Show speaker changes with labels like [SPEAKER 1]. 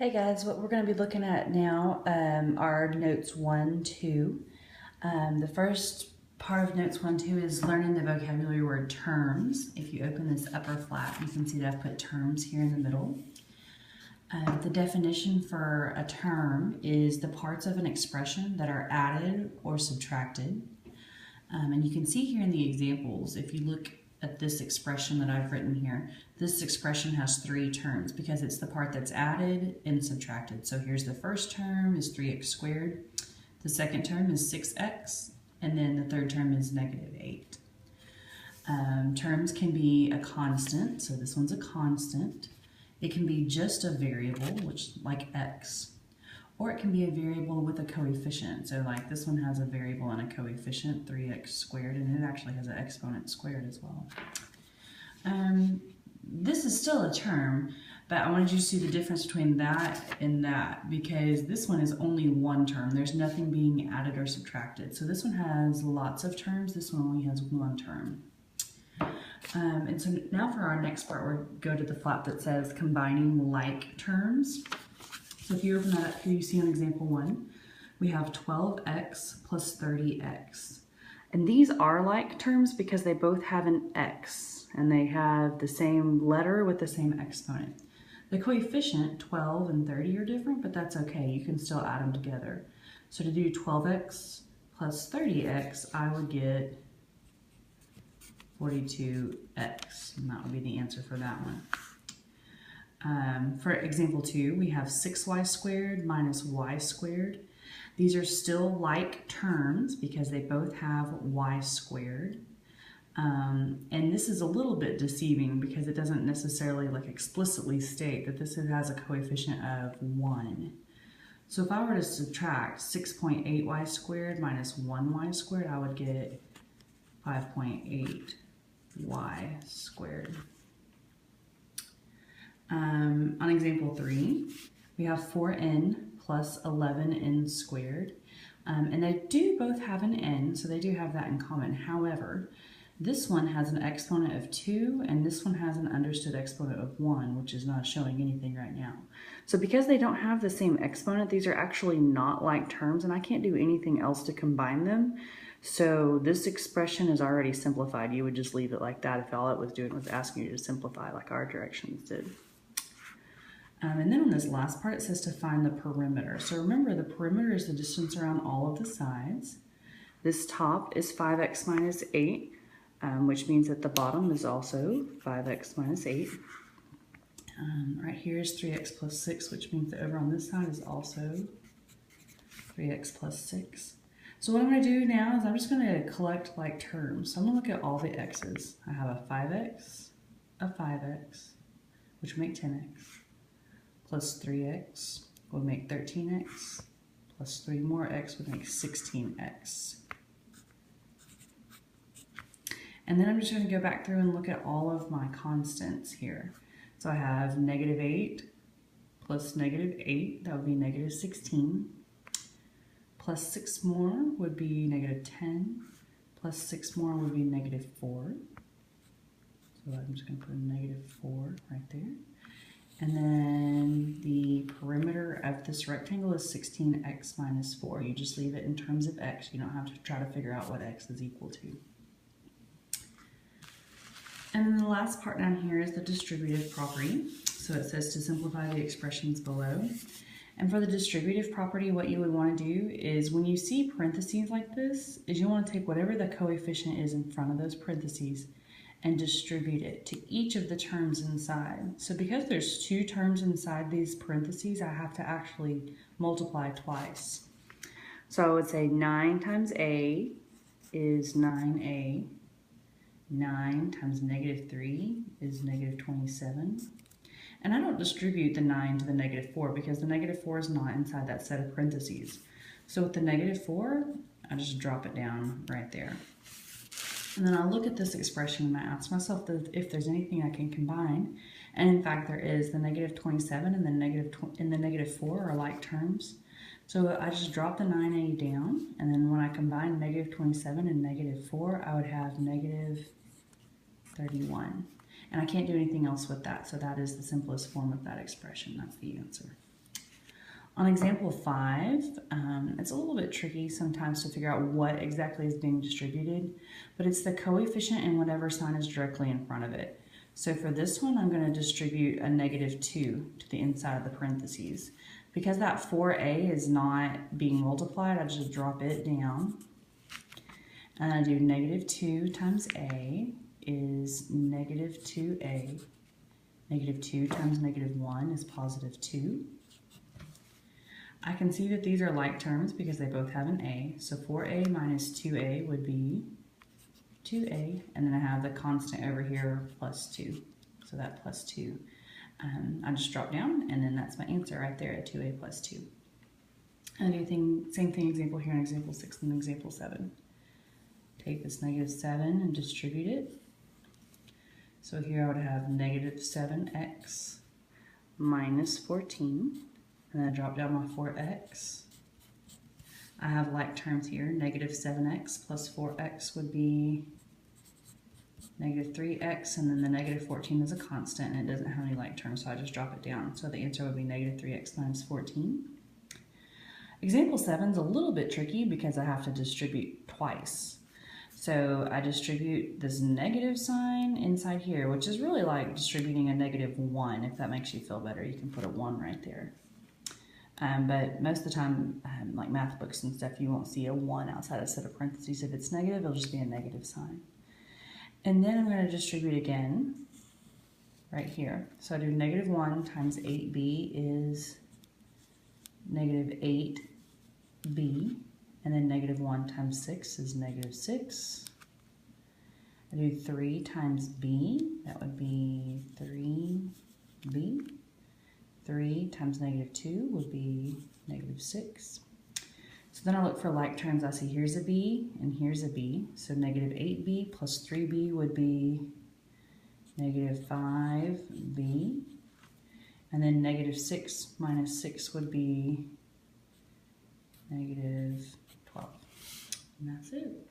[SPEAKER 1] Hey guys, what we're going to be looking at now are notes 1, 2. The first part of notes 1, 2 is learning the vocabulary word terms. If you open this upper flap, you can see that I've put terms here in the middle. The definition for a term is the parts of an expression that are added or subtracted. And you can see here in the examples, if you look at this expression that I've written here, this expression has 3 terms because it's the part that's added and subtracted. So here's the first term is 3x squared, the second term is 6x, and then the third term is negative 8. Terms can be a constant, so this one's a constant. It can be just a variable, which like x, or it can be a variable with a coefficient. So like this one has a variable and a coefficient, 3x squared, and it actually has an exponent squared as well. This is still a term, but I wanted you to see the difference between that and that because this one is only one term. There's nothing being added or subtracted. So this one has lots of terms. This one only has one term. And so now for our next part, we'll go to the flap that says combining like terms. So if you open that up here, you see on example 1, we have 12x plus 30x. And these are like terms because they both have an x, and they have the same letter with the same exponent. The coefficient, 12 and 30, are different, but that's okay. You can still add them together. So to do 12x plus 30x, I would get 42x, and that would be the answer for that one. For example 2, we have 6y squared minus y squared. These are still like terms because they both have y squared. And this is a little bit deceiving because it doesn't necessarily explicitly state that this has a coefficient of 1. So if I were to subtract 6.8y squared minus 1y squared, I would get 5.8y squared. On example 3, we have 4n plus 11n squared. And they do both have an n, so they do have that in common. However, this one has an exponent of 2, and this one has an understood exponent of 1, which is not showing anything right now. So because they don't have the same exponent, these are actually not like terms, and I can't do anything else to combine them. So this expression is already simplified. You would just leave it like that if all it was doing was asking you to simplify like our directions did. And then on this last part, it says to find the perimeter. So remember, the perimeter is the distance around all of the sides. This top is 5x minus 8, which means that the bottom is also 5x minus 8. Right here is 3x plus 6, which means that over on this side is also 3x plus 6. So what I'm going to do now is I'm just going to collect like terms. So I'm going to look at all the x's. I have a 5x, which would make 10x. Plus 3x would make 13x, plus 3 more x would make 16x. And then I'm just going to go back through and look at all of my constants here. So I have negative 8 plus negative 8, that would be negative 16. Plus 6 more would be negative 10. Plus 6 more would be negative 4. So I'm just going to put a negative 4 right there. And then the perimeter of this rectangle is 16x minus 4. You just leave it in terms of x. You don't have to try to figure out what x is equal to. And then the last part down here is the distributive property. So it says to simplify the expressions below. And for the distributive property, what you would want to do is when you see parentheses like this, is you want to take whatever the coefficient is in front of those parentheses and distribute it to each of the terms inside. So because there's 2 terms inside these parentheses, I have to actually multiply twice. So I would say 9 times a is 9a. 9 times negative 3 is negative 27. And I don't distribute the 9 to the negative 4 because the negative 4 is not inside that set of parentheses. So with the negative 4, I just drop it down right there. And then I look at this expression and I ask myself if there's anything I can combine. And in fact, there is. The negative 27 and the negative 4 are like terms. So I just drop the 9a down, and then when I combine negative 27 and negative 4, I would have negative 31. And I can't do anything else with that, so that is the simplest form of that expression. That's the answer. On example 5, it's a little bit tricky sometimes to figure out what exactly is being distributed, but it's the coefficient in whatever sign is directly in front of it. So for this one, I'm going to distribute a -2 to the inside of the parentheses. Because that 4a is not being multiplied, I just drop it down. And I do -2 times a is -2a. -2 times -1 is +2. I can see that these are like terms because they both have an a. So 4a minus 2a would be 2a. And then I have the constant over here +2. So that +2. I just drop down, and then that's my answer right there at 2a plus 2. And I do same thing example here in example 6 and example 7. Take this -7 and distribute it. So here I would have -7x minus 14. And then I drop down my 4x. I have like terms here. -7x plus 4x would be -3x, and then the -14 is a constant, and it doesn't have any like terms, so I just drop it down. So the answer would be -3x minus 14. Example 7 is a little bit tricky because I have to distribute twice. So I distribute this negative sign inside here, which is really like distributing a -1. If that makes you feel better, you can put a 1 right there. But most of the time, like math books and stuff, you won't see a 1 outside a set of parentheses. If it's negative, it'll just be a negative sign. And then I'm going to distribute again right here. So I do -1 times 8b is -8b. And then -1 times 6 is -6. I do 3 times b. That would be 3b. 3 times -2 would be -6. So then I look for like terms. I see here's a b and here's a b. So -8b plus 3b would be -5b. And then -6 minus 6 would be -12. And that's it.